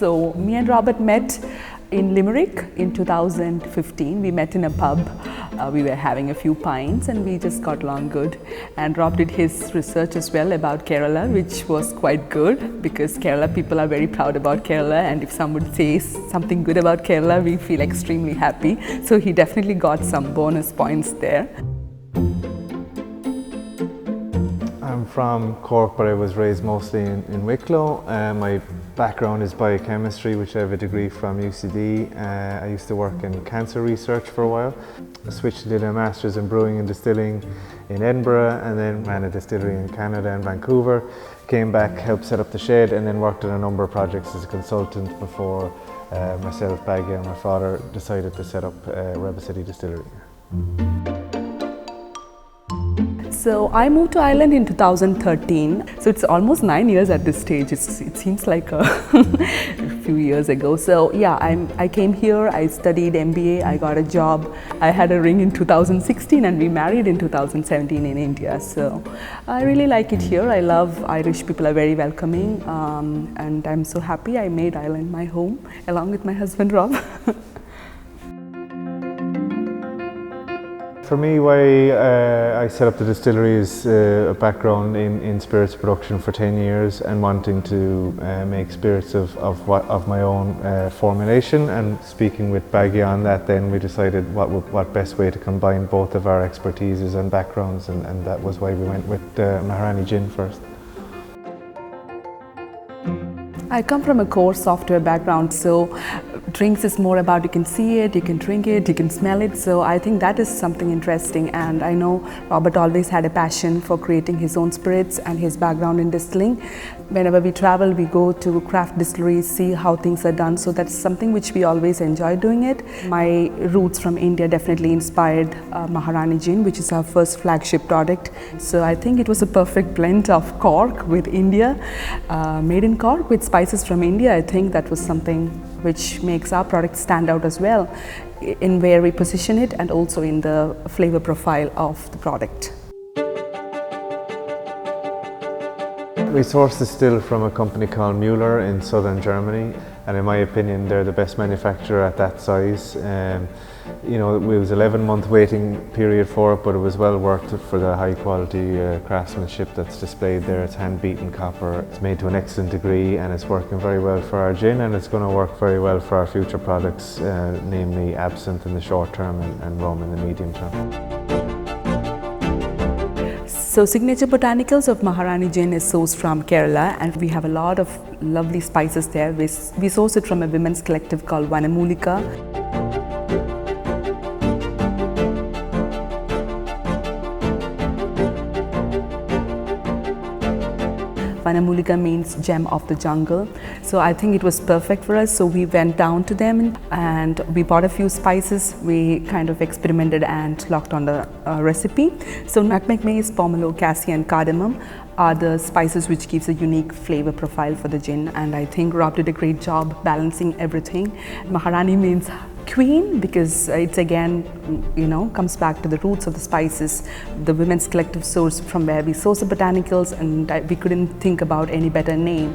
So me and Robert met in Limerick in 2015. We met in a pub. We were having a few pints and we just got along good. And Rob did his research as well about Kerala, which was quite good because Kerala people are very proud about Kerala, and if someone says something good about Kerala, we feel extremely happy. So he definitely got some bonus points there. I'm from Cork, but I was raised mostly in Wicklow. My background is biochemistry, which I have a degree from UCD. I used to work in cancer research for a while. I switched and did a master's in brewing and distilling in Edinburgh, and then ran a distillery in Canada and Vancouver. Came back, helped set up the shed, and then worked on a number of projects as a consultant before myself, Baggy, and my father decided to set up Rebel City Distillery. So I moved to Ireland in 2013, so it's almost 9 years at this stage. It seems like a few years ago. So yeah, I came here, I studied MBA, I got a job. I had a ring in 2016 and we married in 2017 in India. So I really like it here. I love Irish people, are very welcoming, and I'm so happy I made Ireland my home along with my husband Rob. For me, why I set up the distillery is a background in spirits production for 10 years and wanting to make spirits of my own formulation. And speaking with Baggy on that, then we decided what best way to combine both of our expertises and backgrounds, and that was why we went with MAHARANI gin first. I come from a core software background, so drinks is more about you can see it, you can drink it, you can smell it. So I think that is something interesting, and I know Robert always had a passion for creating his own spirits and his background in distilling. Whenever we travel, we go to craft distilleries, see how things are done. So that's something which we always enjoy doing it. My roots from India definitely inspired MAHARANI gin, which is our first flagship product. So I think it was a perfect blend of Cork with India, made in Cork with spices from India. I think that was something which makes our product stand out as well in where we position it and also in the flavor profile of the product. We source the still from a company called Müller in southern Germany, and in my opinion they're the best manufacturer at that size. You know, it was an 11-month waiting period for it, but it was well worth it for the high quality craftsmanship that's displayed there. It's hand beaten copper, it's made to an excellent degree, and it's working very well for our gin, and it's going to work very well for our future products, namely Absinthe in the short term and Rum in the medium term. So signature botanicals of MAHARANI gin is sourced from Kerala, and we have a lot of lovely spices there. We source it from a women's collective called Vanamulika. Vanamulika means gem of the jungle. So I think it was perfect for us. So we went down to them and we bought a few spices. We kind of experimented and locked on the recipe. So nutmeg, mace, pomelo, cassia and cardamom are the spices which gives a unique flavor profile for the gin. And I think Rob did a great job balancing everything. MAHARANI means queen because it's again, you know, comes back to the roots of the spices. The women's collective source from where we source the botanicals, and we couldn't think about any better name.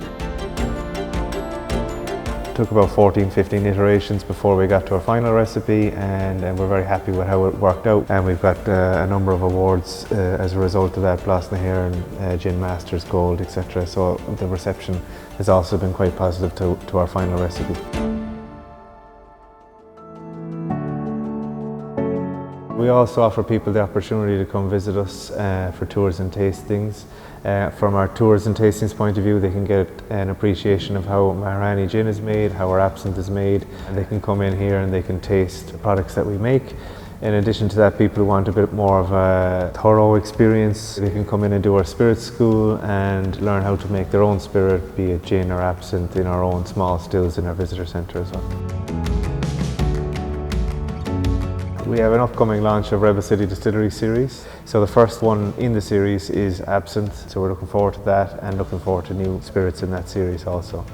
It took about 14-15 iterations before we got to our final recipe, and we're very happy with how it worked out. And we've got a number of awards as a result of that, Blossom and Gin Masters Gold, etc. So the reception has also been quite positive to our final recipe. We also offer people the opportunity to come visit us for tours and tastings. From our tours and tastings point of view, they can get an appreciation of how MAHARANI gin is made, how our absinthe is made, and they can come in here and they can taste the products that we make. In addition to that, people who want a bit more of a thorough experience, they can come in and do our spirit school and learn how to make their own spirit, be it gin or absinthe, in our own small stills in our visitor centre as well. We have an upcoming launch of Rebel City Distillery series. So the first one in the series is Absinthe, so we're looking forward to that and looking forward to new spirits in that series also.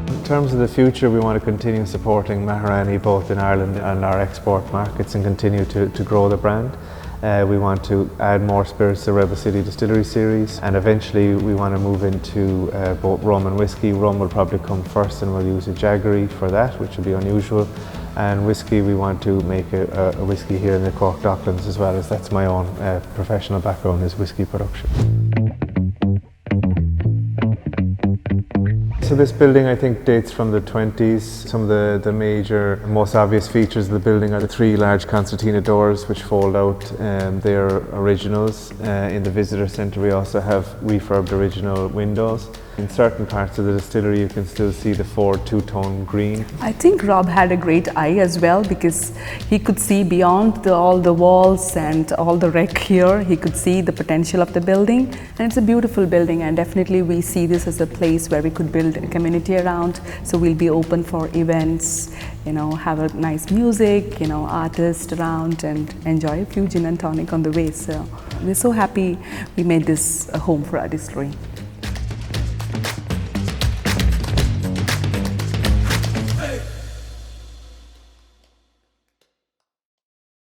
In terms of the future, we want to continue supporting MAHARANI both in Ireland and our export markets and continue to grow the brand. We want to add more spirits to the Rebel City Distillery series, and eventually we want to move into both rum and whiskey. Rum will probably come first, and we'll use a jaggery for that, which will be unusual. And whiskey, we want to make a whiskey here in the Cork Docklands, as well, as that's my own professional background, is whiskey production. So this building, I think, dates from the 20s. Some of the major, most obvious features of the building are the 3 large concertina doors which fold out. They're originals. In the visitor centre we also have refurbed original windows. In certain parts of the distillery you can still see the 4 two-tone green. I think Rob had a great eye as well, because he could see beyond all the walls and all the wreck here. He could see the potential of the building, and it's a beautiful building, and definitely we see this as a place where we could build a community around. So we'll be open for events, have a nice music, artists around, and enjoy a few gin and tonic on the way. So we're so happy we made this a home for our distillery.